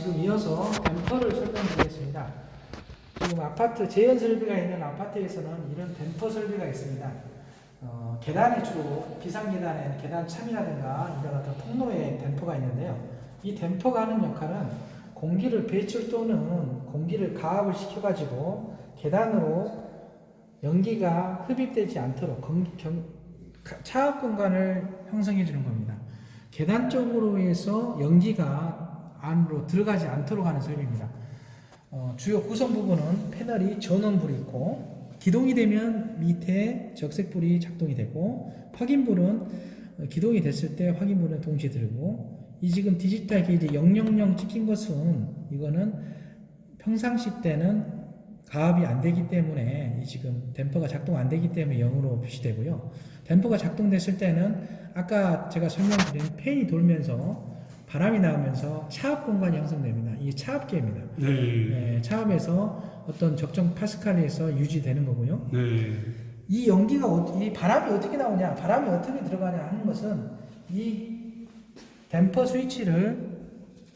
지금 이어서 댐퍼를 설명드리겠습니다. 지금 아파트, 제연 설비가 있는 아파트에서는 이런 댐퍼 설비가 있습니다. 계단에 주로 비상계단에 계단 참이라든가 이런 어떤 통로에 댐퍼가 있는데요. 이 댐퍼가 하는 역할은 공기를 배출 또는 공기를 가압을 시켜가지고 계단으로 연기가 흡입되지 않도록 차압 공간을 형성해 주는 겁니다. 계단 쪽으로 해서 연기가 안으로 들어가지 않도록 하는 설비입니다. 주요 구성 부분은 패널이 전원불이 있고, 기동이 되면 밑에 적색불이 작동이 되고, 확인불은 기동이 됐을 때 확인불은 동시에 들고, 이 지금 디지털 게이지 000 찍힌 것은 이거는 평상시 때는 가압이 안 되기 때문에 이 지금 댐퍼가 작동 안 되기 때문에 0으로 표시되고요. 댐퍼가 작동됐을 때는 아까 제가 설명드린 팬이 돌면서 바람이 나오면서 차압 공간이 형성됩니다. 이게 차압계입니다. 네, 차압에서 어떤 적정 파스칼에서 유지되는 거고요. 네. 이 연기가 이 바람이 어떻게 나오냐, 바람이 어떻게 들어가냐 하는 것은 이 댐퍼 스위치를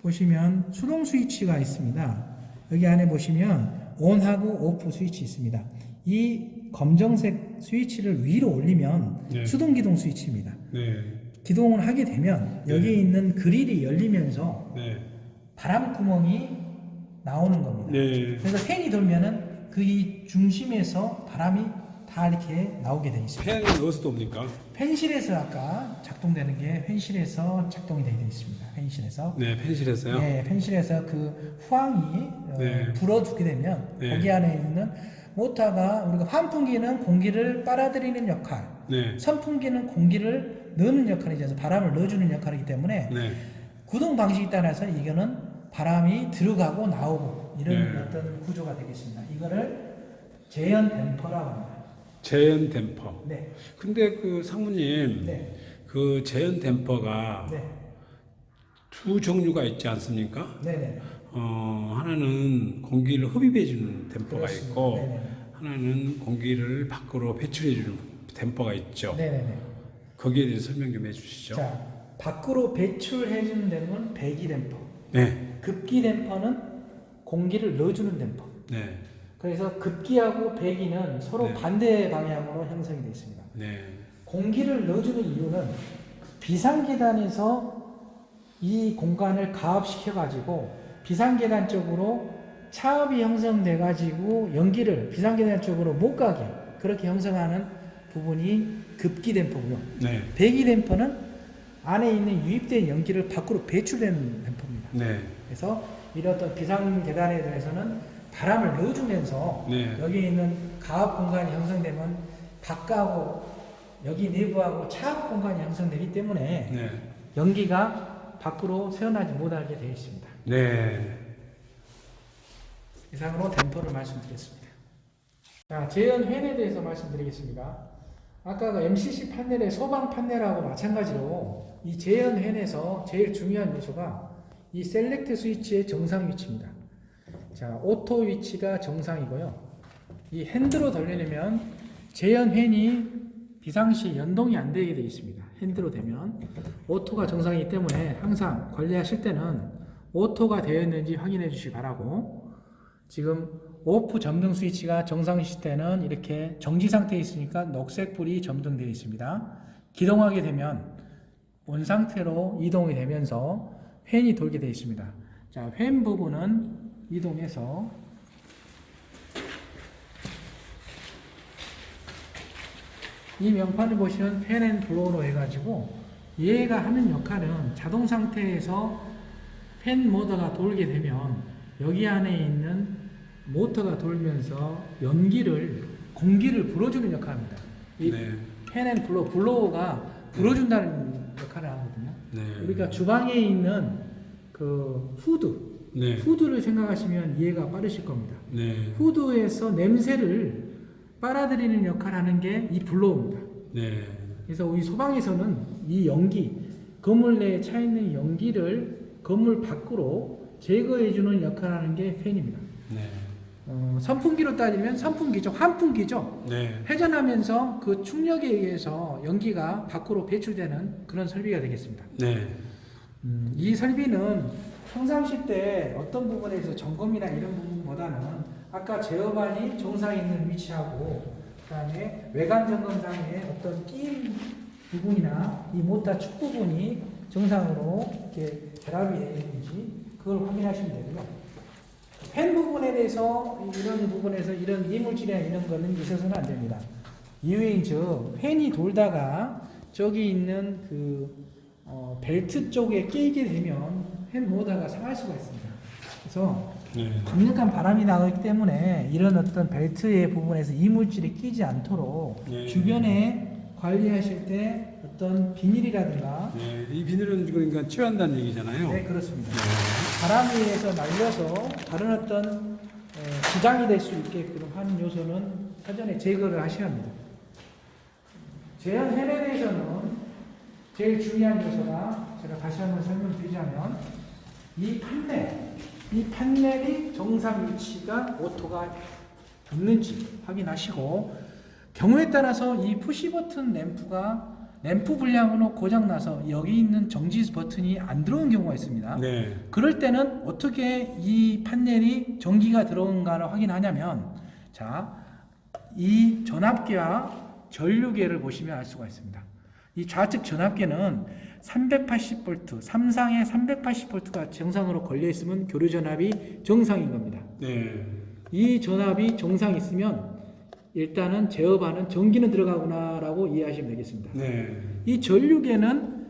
보시면 수동 스위치가 있습니다. 여기 안에 보시면 ON하고 OFF 스위치 있습니다. 이 검정색 스위치를 위로 올리면 네. 수동 기동 스위치입니다. 네. 기동을 하게 되면 여기에 있는 그릴이 열리면서 네. 바람 구멍이 나오는 겁니다. 네. 그래서 팬이 돌면은 그 이 중심에서 바람이 다 이렇게 나오게 되어 있습니다. 팬은 어디서 돕니까? 팬실에서 아까 작동되는 게 팬실에서 작동이 되어 있습니다. 팬실에서. 네, 팬실에서요? 네, 팬실에서 그 후황이 네. 불어주게 되면 네. 거기 안에 있는 모터가, 우리가 환풍기는 공기를 빨아들이는 역할, 네. 선풍기는 공기를 넣는 역할이죠. 바람을 넣어주는 역할이기 때문에 네. 구동 방식에 따라서 이거는 바람이 들어가고 나오고 이런 네. 어떤 구조가 되겠습니다. 이거를 제연 댐퍼라고 합니다. 제연 댐퍼. 네. 근데 그 상무님, 네. 그 제연 댐퍼가 네. 두 종류가 있지 않습니까? 네네. 하나는 공기를 흡입해주는 댐퍼가 그렇습니다. 있고, 네네네. 하나는 공기를 밖으로 배출해주는 댐퍼가 있죠. 네네네. 거기에 대해서 설명 좀 해주시죠. 자, 밖으로 배출해주는 댐퍼는 배기 댐퍼. 네. 급기 댐퍼는 공기를 넣어주는 댐퍼. 네. 그래서 급기하고 배기는 서로 네. 반대 방향으로 형성이 되어 있습니다. 네. 공기를 넣어주는 이유는 비상계단에서 이 공간을 가압시켜가지고 비상계단 쪽으로 차압이 형성돼가지고 연기를 비상계단 쪽으로 못 가게 그렇게 형성하는 부분이 급기 댐퍼고요. 네. 배기 댐퍼는 안에 있는 유입된 연기를 밖으로 배출되는 댐퍼입니다. 네. 그래서 이런 어떤 비상계단에 대해서는 바람을 넣어주면서 네. 여기에 있는 가압 공간이 형성되면 밖하고 여기 내부하고 차압 공간이 형성되기 때문에 네. 연기가 밖으로 새어나지 못하게 되어 있습니다. 네. 이상으로 댐퍼를 말씀드리겠습니다. 자, 제연팬에 대해서 말씀드리겠습니다. 아까 그 MCC 판넬의 소방 판넬하고 마찬가지로 이 제연팬에서 제일 중요한 요소가 이 셀렉트 스위치의 정상 위치입니다. 자, 오토 위치가 정상이고요. 이 핸드로 돌리려면 제연팬이 비상시 연동이 안 되게 되어 있습니다. 핸드로 되면 오토가 정상이기 때문에 항상 관리하실 때는 오토가 되어 있는지 확인해 주시기 바라고, 지금 오프 점등 스위치가 정상이실 때는 이렇게 정지 상태에 있으니까 녹색 불이 점등되어 있습니다. 기동하게 되면 온 상태로 이동이 되면서 팬이 돌게 되어 있습니다. 자, 팬 부분은 이동해서 이 명판을 보시면 팬 앤 블로우로 해가지고 얘가 하는 역할은 자동 상태에서 팬 모터가 돌게 되면 여기 안에 있는 모터가 돌면서 연기를, 공기를 불어주는 역할입니다. 이 네. 팬 앤 블로우가 불어준다는 역할을 하거든요. 네. 우리가 주방에 있는 그 후드, 네. 후드를 생각하시면 이해가 빠르실 겁니다. 네. 후드에서 냄새를 빨아들이는 역할을 하는 게 이 블로우입니다. 네. 그래서 우리 소방에서는 이 연기, 건물 내에 차 있는 연기를 건물 밖으로 제거해주는 역할을 하는 게 팬입니다. 네. 선풍기로 따지면 선풍기죠. 환풍기죠. 네. 회전하면서 그 충격에 의해서 연기가 밖으로 배출되는 그런 설비가 되겠습니다. 네. 이 설비는 평상시 때 어떤 부분에서 점검이나 이런 부분보다는 아까 제어반이 정상에 있는 위치하고 그다음에 외관 점검상의 어떤 끼임 부분이나 이 모터 축 부분이 정상으로 이렇게 결합이 되어 있는지 그걸 확인하시면 되고요. 팬 부분에 대해서 이런 부분에서 이런 이물질이나 이런 거는 있어서는 안 됩니다. 이유인 즉 팬이 돌다가 저기 있는 벨트 쪽에 끼게 되면 팬 모터가 상할 수가 있습니다. 그래서 강력한 바람이 나오기 때문에 이런 어떤 벨트의 부분에서 이물질이 끼지 않도록 주변에 관리하실 때 어떤 비닐이라든가 이 비닐은 그러니까 치환다는 얘기잖아요. 네, 그렇습니다. 바람에 의해서 날려서 다른 어떤 지장이 될 수 있게끔 하는 요소는 사전에 제거를 하셔야 합니다. 제한 팬에 대해서는 제일 중요한 요소가 제가 다시 한번 설명드리자면 이 판넬이 정상 위치가 오토가 있는지 확인하시고 경우에 따라서 이 푸시 버튼 램프 불량으로 고장나서 여기 있는 정지 버튼이 안 들어온 경우가 있습니다. 네. 그럴 때는 어떻게 이 판넬이 전기가 들어온가를 확인하냐면 이 전압계와 전류계를 보시면 알 수가 있습니다. 이 좌측 전압계는 380V, 삼상에 380V가 정상으로 걸려 있으면 교류 전압이 정상인 겁니다. 네. 이 전압이 정상 있으면 일단은 제어반은 전기는 들어가구나라고 이해하시면 되겠습니다. 네. 이 전류계는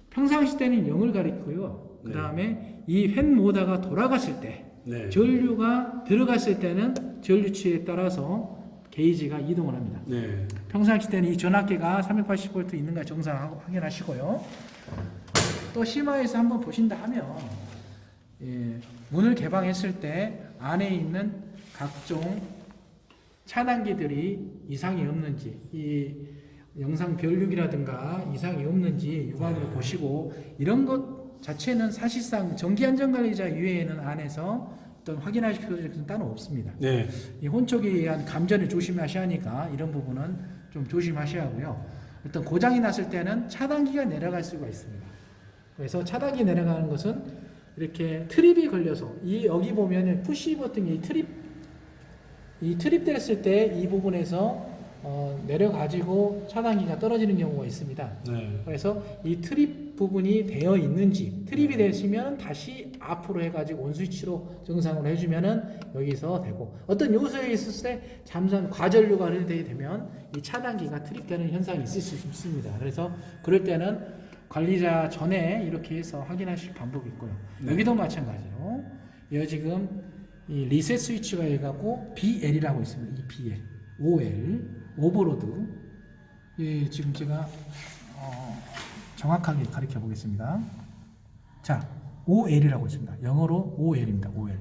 평상시 때는 0을 가리고요. 그 다음에 이 팬 모터가 돌아갔을 때 전류가 들어갔을 때는 전류치에 따라서 게이지가 이동을 합니다. 네. 평상시 때는 이 전압계가 380V 있는가 정상 확인하시고요. 또 심화해서 한번 보신다 하면 문을 개방했을 때 안에 있는 각종 차단기들이 이상이 없는지 이 영상 별육이라든가 이상이 없는지 육안으로 보시고 이런 것 자체는 사실상 전기안전관리자 유해에는 안에서 어떤 확인하실 것은 따로 없습니다. 네. 이 혼촉에 의한 감전을 조심하셔야 하니까 이런 부분은 좀 조심하셔야 하고요. 어떤 고장이 났을 때는 차단기가 내려갈 수가 있습니다. 그래서 차단기 내려가는 것은 이렇게 트립이 걸려서 여기 보면은 푸시 버튼이 트립 됐을 때 이 부분에서 내려가지고 차단기가 떨어지는 경우가 있습니다. 네. 그래서 이 트립 부분이 되어 있는지 트립이 되시면 다시 앞으로 해가지고 온스위치로 정상으로 해주면은 여기서 되고 어떤 요소에 있을 때 잠깐 과전류가 되게 되면 이 차단기가 트립되는 현상이 있을 수 있습니다. 그래서 그럴 때는 관리자 전에 이렇게 해서 확인하실 방법이 있고요. 여기도 마찬가지로 여기 지금 이 리셋 스위치가 해갖고 BL이라고 있습니다. 이 BL, OL, 오버로드. 예, 지금 제가 정확하게 가르쳐 보겠습니다. 자, OL이라고 있습니다. 영어로 OL입니다. OL.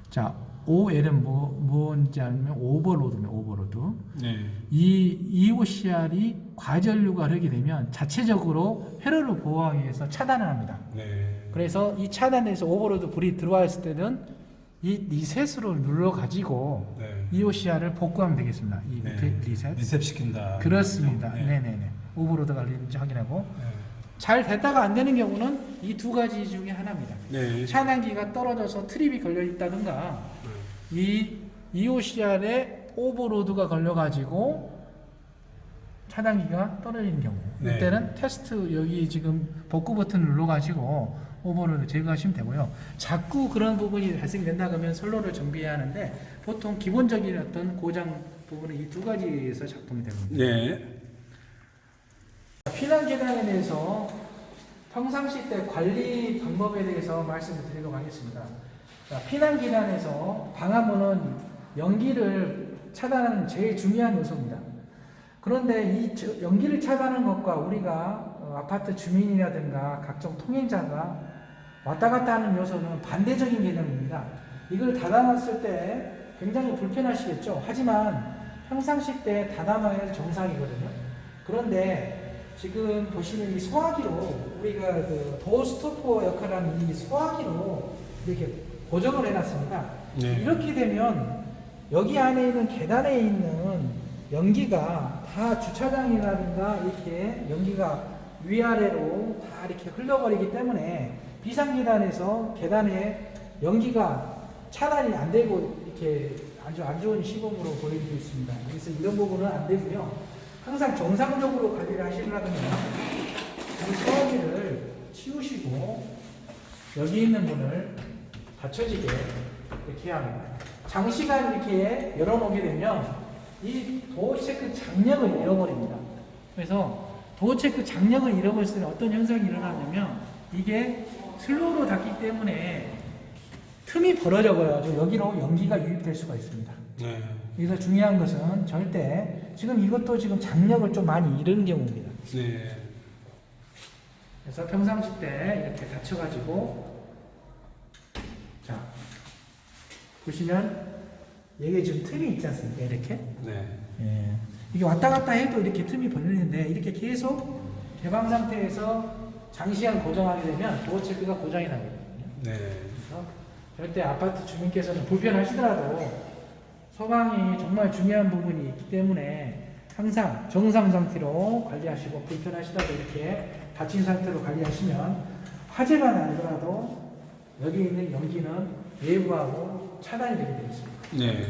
자, OL은 뭔지 알면 오버로드입니다. 오버로드. 네. 이 EOCR이 과전류가 흐르게 되면 자체적으로 회로를 보호하기 위해서 차단을 합니다. 네. 그래서 이 차단에서 오버로드 불이 들어와 있을 때는 이 리셋으로 눌러 가지고 EOCR을 복구하면 되겠습니다. 이 리셋 시킨다. 그렇습니다. 네네네. 오버로드가 걸리는지 확인하고 잘 됐다가 안 되는 경우는 이 두 가지 중에 하나입니다. 네. 차단기가 떨어져서 트립이 걸려 있다든가 이 EOCR에 오버로드가 걸려 가지고 차단기가 떨어지는 경우 이때는 테스트 여기 지금 복구 버튼을 눌러 가지고 오버로드 제거하시면 되고요. 자꾸 그런 부분이 발생된다 그러면 선로를 정비해야 하는데 보통 기본적인 어떤 고장 부분은 이 두 가지에서 작동이 됩니다. 네. 피난 계단에 대해서 평상시 때 관리 방법에 대해서 말씀을 드리도록 하겠습니다. 자, 피난 계단에서 방화문은 연기를 차단하는 제일 중요한 요소입니다. 그런데 이 연기를 차단하는 것과 우리가 아파트 주민이라든가 각종 통행자가 왔다 갔다 하는 요소는 반대적인 개념입니다. 이걸 닫아놨을 때 굉장히 불편하시겠죠. 하지만 평상시 때 닫아놔야 정상이거든요. 그런데 지금 보시면 이 소화기로 우리가 그 도어 스토퍼 역할을 하는 이 소화기로 이렇게 고정을 해놨습니다. 이렇게 되면 여기 안에 있는 계단에 있는 연기가 다 주차장이라든가 이렇게 연기가 위아래로 다 이렇게 흘러버리기 때문에 비상계단에서 계단에 연기가 차단이 안 되고 이렇게 아주 안 좋은 시범으로 보여지고 있습니다. 그래서 이런 부분은 안 되고요. 항상 정상적으로 관리를 하시려면 이 서기를 치우시고 여기 있는 문을 닫혀지게 이렇게 해야 합니다. 장시간 이렇게 열어놓게 되면 이 도어 체크 장력을 잃어버립니다. 그래서 도어 체크 장력을 잃어버렸을 때 어떤 현상이 일어나냐면 이게 슬로우로 닫기 때문에 틈이 벌어져 버려가지고 여기로 연기가 유입될 수가 있습니다. 네. 여기서 중요한 것은 절대 지금 이것도 지금 장력을 좀 많이 잃은 경우입니다. 네. 그래서 평상시 때 이렇게 닫혀가지고 자 보시면 여기 지금 틈이 있지 않습니까? 이렇게 네. 예. 이게 왔다 갔다 해도 이렇게 틈이 벌리는데 이렇게 계속 개방 상태에서 장시간 고정하게 되면 도어 체크가 고장이 나거든요. 네. 그래서 절대 아파트 주민께서는 불편하시더라도 소방이 정말 중요한 부분이 있기 때문에 항상 정상 상태로 관리하시고 불편하시다고 이렇게 닫힌 상태로 관리하시면 화재가 나더라도 여기 있는 연기는 외부하고 차단이 되게 되어 있습니다. 네.